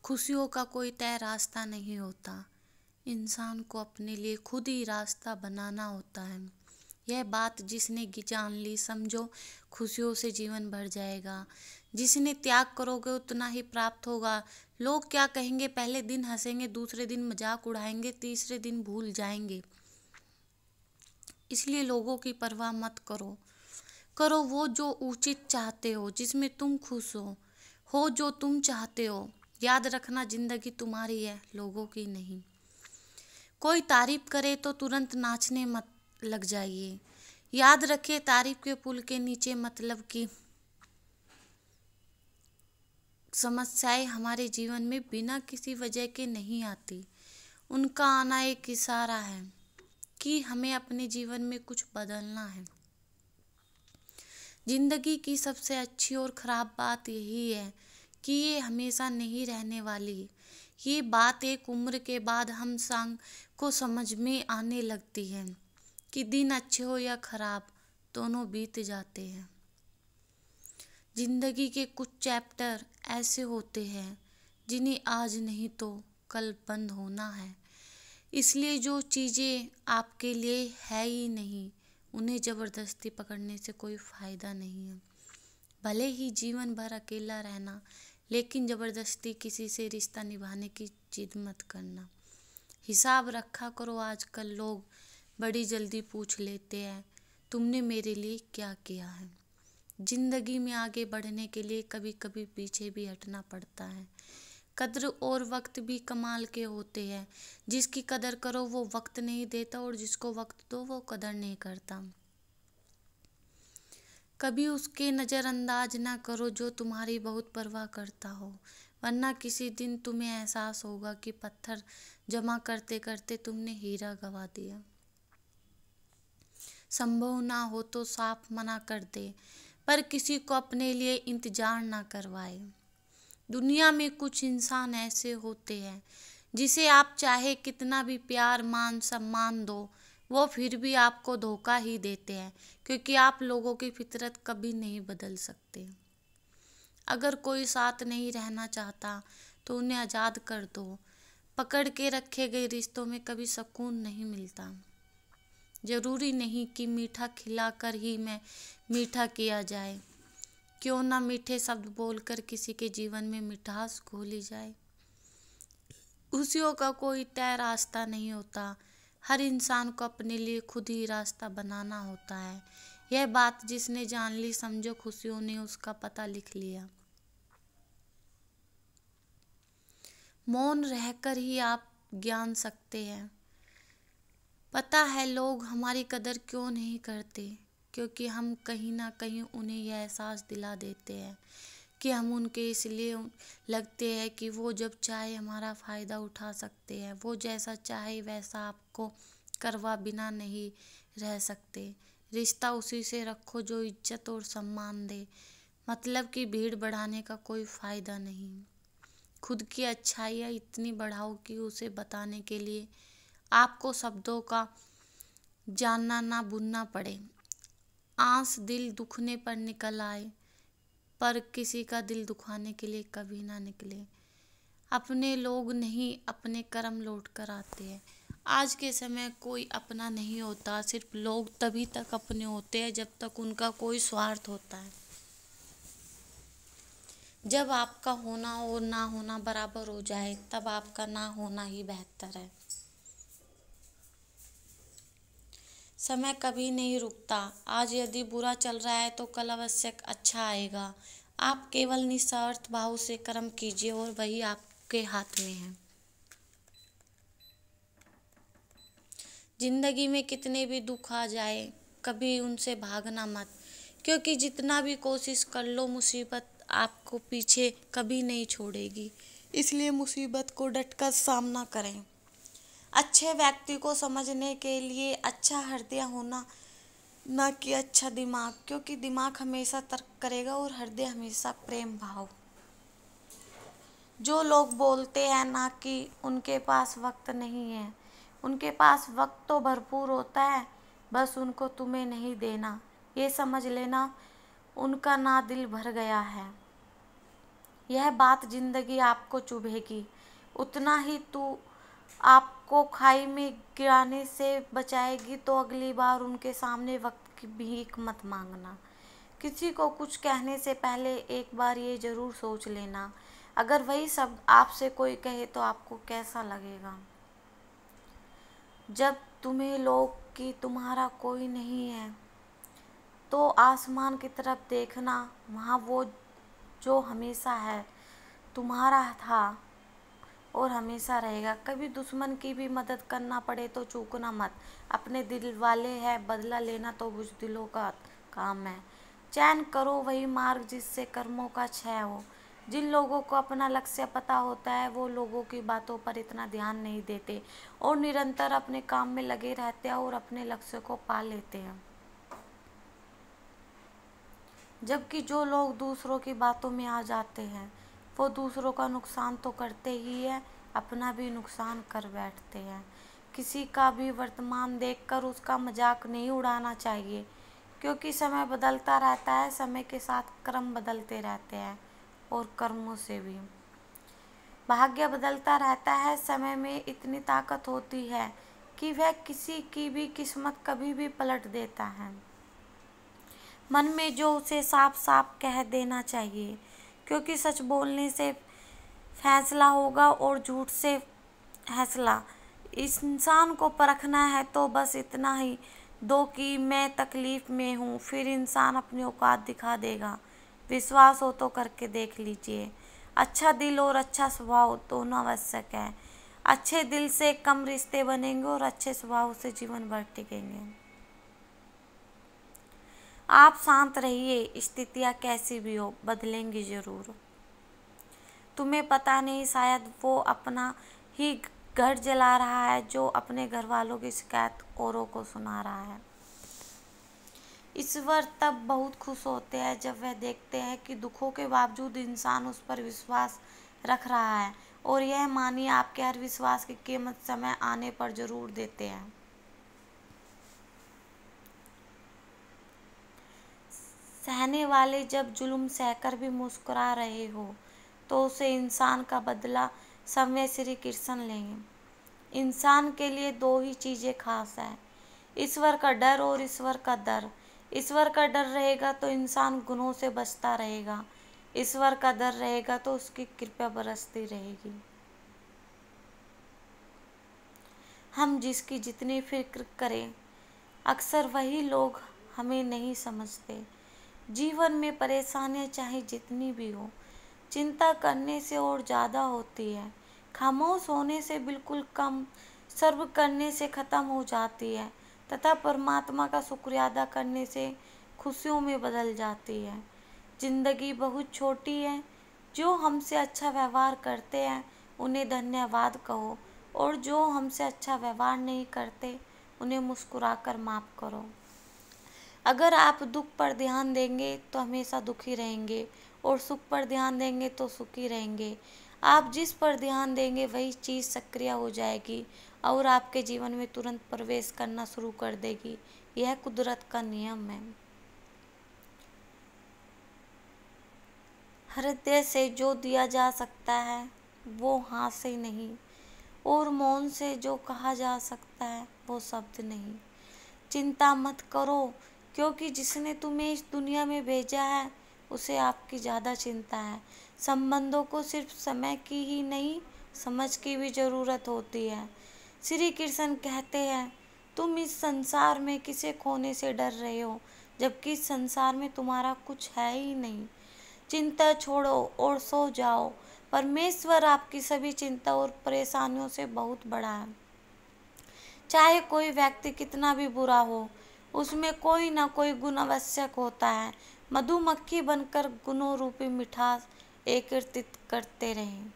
खुशियों का कोई तय रास्ता नहीं होता। इंसान को अपने लिए खुद ही रास्ता बनाना होता है। यह बात जिसने जान ली, समझो खुशियों से जीवन भर जाएगा। जिसने त्याग करोगे उतना ही प्राप्त होगा। लोग क्या कहेंगे, पहले दिन हंसेंगे, दूसरे दिन मजाक उड़ाएंगे, तीसरे दिन भूल जाएंगे। इसलिए लोगों की परवाह मत करो। करो वो जो उचित चाहते हो, जिसमें तुम खुश हो जो तुम चाहते हो। याद रखना, जिंदगी तुम्हारी है, लोगों की नहीं। कोई तारीफ करे तो तुरंत नाचने मत लग जाइए। याद रखिए, तारीफ के पुल के नीचे मतलब की समस्याएं हमारे जीवन में बिना किसी वजह के नहीं आती। उनका आना एक इशारा है कि हमें अपने जीवन में कुछ बदलना है। जिंदगी की सबसे अच्छी और खराब बात यही है कि ये हमेशा नहीं रहने वाली। ये बात एक उम्र के बाद हम संग को समझ में आने लगती है कि दिन अच्छे हो या खराब, दोनों बीत जाते हैं। जिंदगी के कुछ चैप्टर ऐसे होते हैं जिन्हें आज नहीं तो कल बंद होना है। इसलिए जो चीज़ें आपके लिए है ही नहीं, उन्हें ज़बरदस्ती पकड़ने से कोई फ़ायदा नहीं है। भले ही जीवन भर अकेला रहना, लेकिन ज़बरदस्ती किसी से रिश्ता निभाने की जिद मत करना। हिसाब रखा करो। आजकल लोग बड़ी जल्दी पूछ लेते हैं, तुमने मेरे लिए क्या किया है। जिंदगी में आगे बढ़ने के लिए कभी कभी पीछे भी हटना पड़ता है। कद्र और वक्त भी कमाल के होते हैं। जिसकी कदर करो वो वक्त नहीं देता, और जिसको वक्त दो वो कदर नहीं करता। कभी उसके नज़रअंदाज ना करो जो तुम्हारी बहुत परवाह करता हो, वरना किसी दिन तुम्हें एहसास होगा कि पत्थर जमा करते करते तुमने हीरा गंवा दिया। संभव ना हो तो साफ मना कर दे, पर किसी को अपने लिए इंतजार ना करवाए। दुनिया में कुछ इंसान ऐसे होते हैं जिसे आप चाहे कितना भी प्यार मान सम्मान दो, वो फिर भी आपको धोखा ही देते हैं, क्योंकि आप लोगों की फितरत कभी नहीं बदल सकते। अगर कोई साथ नहीं रहना चाहता तो उन्हें आज़ाद कर दो। पकड़ के रखे गए रिश्तों में कभी सुकून नहीं मिलता। जरूरी नहीं कि मीठा खिलाकर ही मैं मीठा किया जाए। क्यों ना मीठे शब्द बोलकर किसी के जीवन में मिठास घोली जाए। खुशियों का कोई तय रास्ता नहीं होता। हर इंसान को अपने लिए खुद ही रास्ता बनाना होता है। यह बात जिसने जान ली, समझो खुशियों ने उसका पता लिख लिया। मौन रहकर ही आप ज्ञान सकते हैं। पता है लोग हमारी कदर क्यों नहीं करते, क्योंकि हम कहीं ना कहीं उन्हें यह एहसास दिला देते हैं कि हम उनके इसलिए लगते हैं कि वो जब चाहे हमारा फ़ायदा उठा सकते हैं। वो जैसा चाहे वैसा आपको करवा बिना नहीं रह सकते। रिश्ता उसी से रखो जो इज्जत और सम्मान दे। मतलब कि भीड़ बढ़ाने का कोई फ़ायदा नहीं। खुद की अच्छाइयाँ इतनी बढ़ाओ कि उसे बताने के लिए आपको शब्दों का जानना ना भूलना पड़े। आंस दिल दुखने पर निकल आए, पर किसी का दिल दुखाने के लिए कभी ना निकले। अपने लोग नहीं, अपने कर्म लौट कर आते हैं। आज के समय कोई अपना नहीं होता। सिर्फ लोग तभी तक अपने होते हैं जब तक उनका कोई स्वार्थ होता है। जब आपका होना और ना होना बराबर हो जाए, तब आपका ना होना ही बेहतर है। समय कभी नहीं रुकता। आज यदि बुरा चल रहा है तो कल अवश्य अच्छा आएगा। आप केवल निस्वार्थ भाव से कर्म कीजिए और वही आपके हाथ में है। जिंदगी में कितने भी दुख आ जाए, कभी उनसे भागना मत, क्योंकि जितना भी कोशिश कर लो, मुसीबत आपको पीछे कभी नहीं छोड़ेगी। इसलिए मुसीबत को डटकर सामना करें। अच्छे व्यक्ति को समझने के लिए अच्छा हृदय होना, न कि अच्छा दिमाग, क्योंकि दिमाग हमेशा तर्क करेगा और हृदय हमेशा प्रेम भाव। जो लोग बोलते हैं ना कि उनके पास वक्त नहीं है, उनके पास वक्त तो भरपूर होता है, बस उनको तुम्हें नहीं देना। ये समझ लेना, उनका ना दिल भर गया है। यह बात जिंदगी आपको चुभेगी, उतना ही तू आपको खाई में गिराने से बचाएगी। तो अगली बार उनके सामने वक्त की भीख मत मांगना। किसी को कुछ कहने से पहले एक बार ये जरूर सोच लेना, अगर वही शब्द आपसे कोई कहे तो आपको कैसा लगेगा। जब तुम्हें लोग कि तुम्हारा कोई नहीं है, तो आसमान की तरफ देखना, वहाँ वो जो हमेशा है, तुम्हारा था और हमेशा रहेगा। कभी दुश्मन की भी मदद करना पड़े तो चूकना मत, अपने दिल वाले हैं, बदला लेना तो बुज़दिलों का काम है। चयन करो वही मार्ग जिससे कर्मों का क्षय हो। जिन लोगों को अपना लक्ष्य पता होता है वो लोगों की बातों पर इतना ध्यान नहीं देते और निरंतर अपने काम में लगे रहते हैं और अपने लक्ष्य को पा लेते हैं। जबकि जो लोग दूसरों की बातों में आ जाते हैं वो दूसरों का नुकसान तो करते ही है, अपना भी नुकसान कर बैठते हैं। किसी का भी वर्तमान देखकर उसका मजाक नहीं उड़ाना चाहिए, क्योंकि समय बदलता रहता है, समय के साथ कर्म बदलते रहते हैं और कर्मों से भी भाग्य बदलता रहता है। समय में इतनी ताकत होती है कि वह किसी की भी किस्मत कभी भी पलट देता है। मन में जो उसे साफ साफ कह देना चाहिए, क्योंकि सच बोलने से फैसला होगा और झूठ से फैसला। इस इंसान को परखना है तो बस इतना ही दो कि मैं तकलीफ में हूँ, फिर इंसान अपनी औकात दिखा देगा। विश्वास हो तो करके देख लीजिए। अच्छा दिल और अच्छा स्वभाव दोनों आवश्यक है। अच्छे दिल से कम रिश्ते बनेंगे और अच्छे स्वभाव से जीवन भर टिकेंगे। आप शांत रहिए, स्थितियाँ कैसी भी हो बदलेंगी ज़रूर। तुम्हें पता नहीं, शायद वो अपना ही घर जला रहा है जो अपने घर वालों की शिकायत औरों को सुना रहा है। ईश्वर तब बहुत खुश होते हैं जब वह देखते हैं कि दुखों के बावजूद इंसान उस पर विश्वास रख रहा है, और यह मानिए आपके हर विश्वास की कीमत समय आने पर जरूर देते हैं। सहने वाले जब जुल्म सहकर भी मुस्कुरा रहे हो तो उसे इंसान का बदला समय श्री कृष्ण लेंगे। इंसान के लिए दो ही चीज़ें खास है, ईश्वर का डर और ईश्वर का दर। ईश्वर का डर रहेगा तो इंसान गुनहों से बचता रहेगा, ईश्वर का डर रहेगा तो उसकी कृपा बरसती रहेगी। हम जिसकी जितनी फिक्र करें, अक्सर वही लोग हमें नहीं समझते। जीवन में परेशानियां चाहे जितनी भी हो, चिंता करने से और ज़्यादा होती है, खामोश होने से बिल्कुल कम, सर्व करने से ख़त्म हो जाती है तथा परमात्मा का शुक्रिया अदा करने से खुशियों में बदल जाती है। जिंदगी बहुत छोटी है, जो हमसे अच्छा व्यवहार करते हैं उन्हें धन्यवाद कहो, और जो हमसे अच्छा व्यवहार नहीं करते उन्हें मुस्कुराकर माफ़ करो। अगर आप दुख पर ध्यान देंगे तो हमेशा दुखी रहेंगे और सुख पर ध्यान देंगे तो सुखी रहेंगे। आप जिस पर ध्यान देंगे वही चीज़ सक्रिय हो जाएगी और आपके जीवन में तुरंत प्रवेश करना शुरू कर देगी। यह कुदरत का नियम है। हृदय से जो दिया जा सकता है वो हाथ से नहीं, और मौन से जो कहा जा सकता है वो शब्द नहीं। चिंता मत करो, क्योंकि जिसने तुम्हें इस दुनिया में भेजा है उसे आपकी ज़्यादा चिंता है। संबंधों को सिर्फ समय की ही नहीं, समझ की भी ज़रूरत होती है। श्री कृष्ण कहते हैं, तुम इस संसार में किसे खोने से डर रहे हो, जबकि इस संसार में तुम्हारा कुछ है ही नहीं। चिंता छोड़ो और सो जाओ। परमेश्वर आपकी सभी चिंता और परेशानियों से बहुत बड़ा है। चाहे कोई व्यक्ति कितना भी बुरा हो, उसमें कोई ना कोई गुण आवश्यक होता है। मधुमक्खी बनकर गुणों रूपी मिठास एकत्रित करते रहें।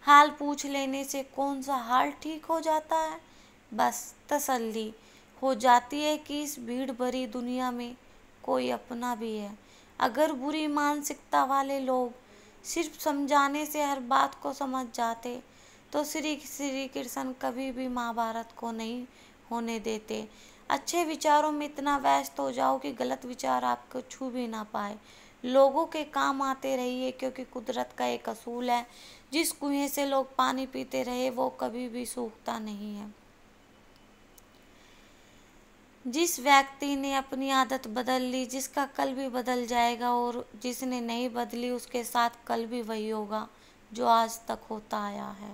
हाल पूछ लेने से कौन सा हाल ठीक हो जाता है, बस तसल्ली हो जाती है कि इस भीड़ भरी दुनिया में कोई अपना भी है। अगर बुरी मानसिकता वाले लोग सिर्फ समझाने से हर बात को समझ जाते तो श्री कृष्ण कभी भी महाभारत को नहीं होने देते। अच्छे विचारों में इतना व्यस्त हो जाओ कि गलत विचार आपको छू भी ना पाए। लोगों के काम आते रहिए, क्योंकि कुदरत का एक असूल है, जिस कुएं से लोग पानी पीते रहे वो कभी भी सूखता नहीं है। जिस व्यक्ति ने अपनी आदत बदल ली, जिसका कल भी बदल जाएगा, और जिसने नहीं बदली उसके साथ कल भी वही होगा जो आज तक होता आया है।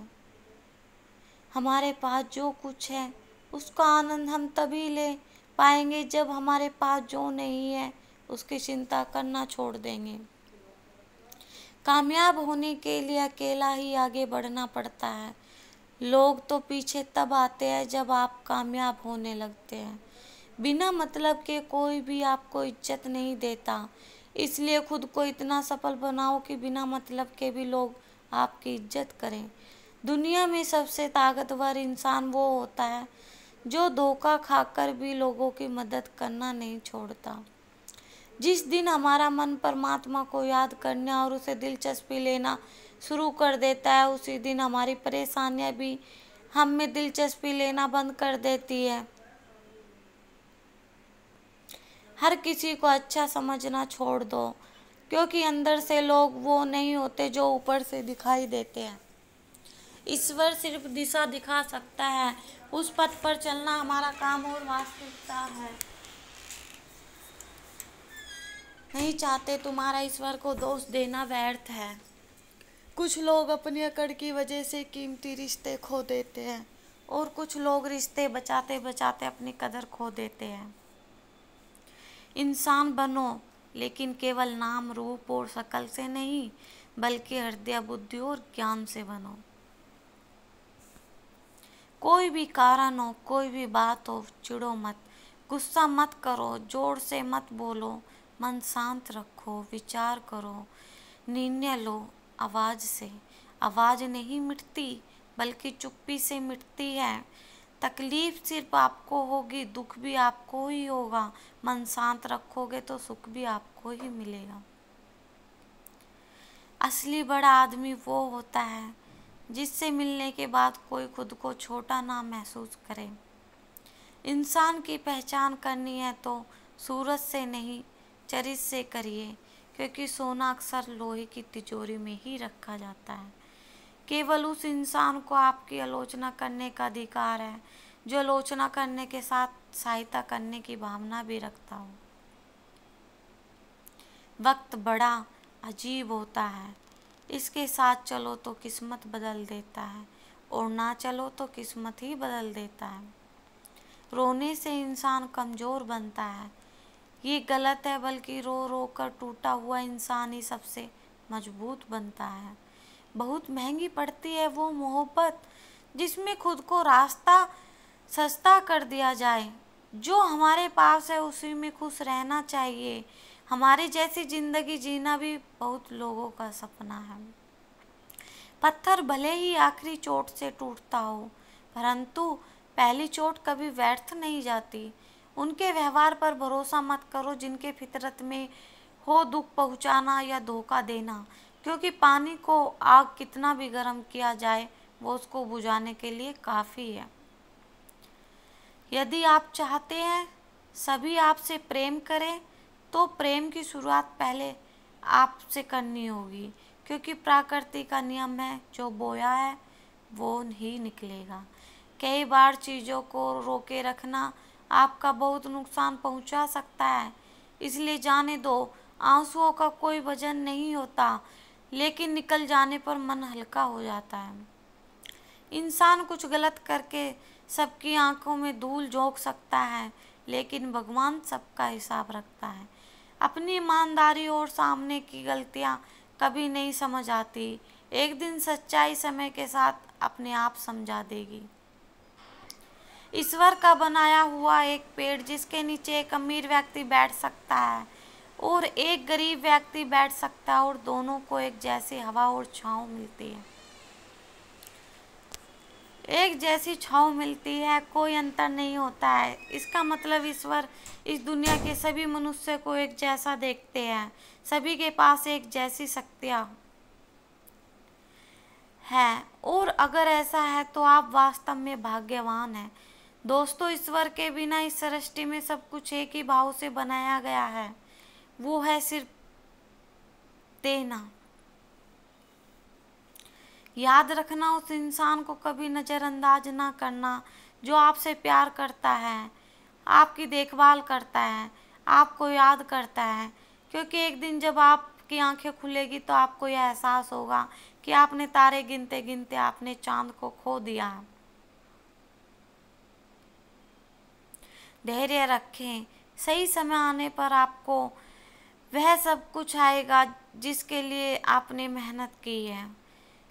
हमारे पास जो कुछ है उसका आनंद हम तभी ले पाएंगे जब हमारे पास जो नहीं है उसकी चिंता करना छोड़ देंगे। कामयाब होने के लिए अकेला ही आगे बढ़ना पड़ता है। लोग तो पीछे तब आते हैं जब आप कामयाब होने लगते हैं। बिना मतलब के कोई भी आपको इज्जत नहीं देता, इसलिए खुद को इतना सफल बनाओ कि बिना मतलब के भी लोग आपकी इज्जत करें। दुनिया में सबसे ताकतवर इंसान वो होता है जो धोखा खाकर भी लोगों की मदद करना नहीं छोड़ता। जिस दिन हमारा मन परमात्मा को याद करने और उसे दिलचस्पी लेना शुरू कर देता है, उसी दिन हमारी परेशानियां भी हम में दिलचस्पी लेना बंद कर देती है। हर किसी को अच्छा समझना छोड़ दो, क्योंकि अंदर से लोग वो नहीं होते जो ऊपर से दिखाई देते हैं। ईश्वर सिर्फ दिशा दिखा सकता है, उस पथ पर चलना हमारा काम और वास्तविकता है। नहीं चाहते तुम्हारा ईश्वर को दोष देना व्यर्थ है। कुछ लोग अपनी अकड़ की वजह से कीमती रिश्ते खो देते हैं, और कुछ लोग रिश्ते बचाते बचाते अपनी कदर खो देते हैं। इंसान बनो, लेकिन केवल नाम, रूप और शक्ल से नहीं, बल्कि हृदय, बुद्धि और ज्ञान से बनो। कोई भी कारण हो, कोई भी बात हो, चिढ़ो मत, गुस्सा मत करो, जोर से मत बोलो, मन शांत रखो, विचार करो, निर्णय लो आवाज से। आवाज नहीं मिटती, बल्कि चुप्पी से मिटती है। तकलीफ सिर्फ आपको होगी, दुख भी आपको ही होगा। मन शांत रखोगे तो सुख भी आपको ही मिलेगा। असली बड़ा आदमी वो होता है जिससे मिलने के बाद कोई खुद को छोटा ना महसूस करे। इंसान की पहचान करनी है तो सूरज से नहीं, चरित्र से करिए, क्योंकि सोना अक्सर लोहे की तिजोरी में ही रखा जाता है। केवल उस इंसान को आपकी आलोचना करने का अधिकार है जो आलोचना करने के साथ सहायता करने की भावना भी रखता हो। वक्त बड़ा अजीब होता है, इसके साथ चलो तो किस्मत बदल देता है, और ना चलो तो किस्मत ही बदल देता है। रोने से इंसान कमज़ोर बनता है, ये गलत है, बल्कि रो रो कर टूटा हुआ इंसान ही सबसे मजबूत बनता है। बहुत महंगी पड़ती है वो मोहब्बत जिसमें खुद को रास्ता सस्ता कर दिया जाए। जो हमारे पास है उसी में खुश रहना चाहिए। हमारी जैसी जिंदगी जीना भी बहुत लोगों का सपना है। पत्थर भले ही आखिरी चोट से टूटता हो, परंतु पहली चोट कभी व्यर्थ नहीं जाती। उनके व्यवहार पर भरोसा मत करो जिनके फितरत में हो दुख पहुंचाना या धोखा देना, क्योंकि पानी को आग कितना भी गर्म किया जाए वो उसको बुझाने के लिए काफ़ी है। यदि आप चाहते हैं सभी आपसे प्रेम करें, तो प्रेम की शुरुआत पहले आपसे करनी होगी, क्योंकि प्रकृति का नियम है जो बोया है वो ही निकलेगा। कई बार चीज़ों को रोके रखना आपका बहुत नुकसान पहुंचा सकता है, इसलिए जाने दो। आंसुओं का कोई वजन नहीं होता, लेकिन निकल जाने पर मन हल्का हो जाता है। इंसान कुछ गलत करके सबकी आंखों में धूल झोंक सकता है, लेकिन भगवान सबका हिसाब रखता है। अपनी ईमानदारी और सामने की गलतियां कभी नहीं समझ आती, एक दिन सच्चाई समय के साथ अपने आप समझा देगी। ईश्वर का बनाया हुआ एक पेड़ जिसके नीचे एक अमीर व्यक्ति बैठ सकता है और एक गरीब व्यक्ति बैठ सकता है, और दोनों को एक जैसी हवा और छांव मिलती है। एक जैसी छांव मिलती है, कोई अंतर नहीं होता है। इसका मतलब ईश्वर इस दुनिया के सभी मनुष्य को एक जैसा देखते हैं, सभी के पास एक जैसी शक्तियाँ हैं, और अगर ऐसा है तो आप वास्तव में भाग्यवान हैं। दोस्तों, ईश्वर के बिना इस सृष्टि में सब कुछ एक ही भाव से बनाया गया है, वो है सिर्फ देना। याद रखना, उस इंसान को कभी नज़रअंदाज ना करना जो आपसे प्यार करता है, आपकी देखभाल करता है, आपको याद करता है। क्योंकि एक दिन जब आपकी आंखें खुलेगी तो आपको यह एहसास होगा कि आपने तारे गिनते गिनते आपने चांद को खो दिया। धैर्य रखें, सही समय आने पर आपको वह सब कुछ आएगा जिसके लिए आपने मेहनत की है।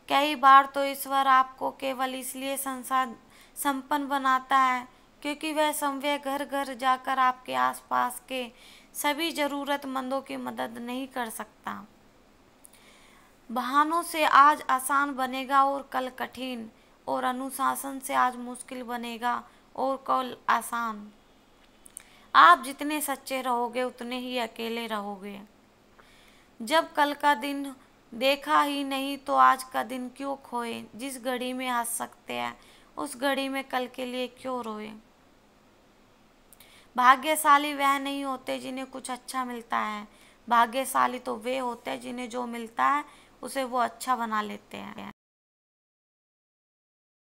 कई बार तो ईश्वर आपको केवल इसलिए संपन्न बनाता है क्योंकि वह समय घर घर जाकर आपके आसपास के सभी ज़रूरतमंदों की मदद नहीं कर सकता। बहानों से आज आसान बनेगा और कल कठिन, और अनुशासन से आज मुश्किल बनेगा और कल आसान। आप जितने सच्चे रहोगे उतने ही अकेले रहोगे। जब कल का दिन देखा ही नहीं तो आज का दिन क्यों खोए। जिस घड़ी में हंस सकते हैं उस घड़ी में कल के लिए क्यों रोए। भाग्यशाली वह नहीं होते जिन्हें कुछ अच्छा मिलता है, भाग्यशाली तो वे होते हैं जिन्हें जो मिलता है उसे वो अच्छा बना लेते हैं।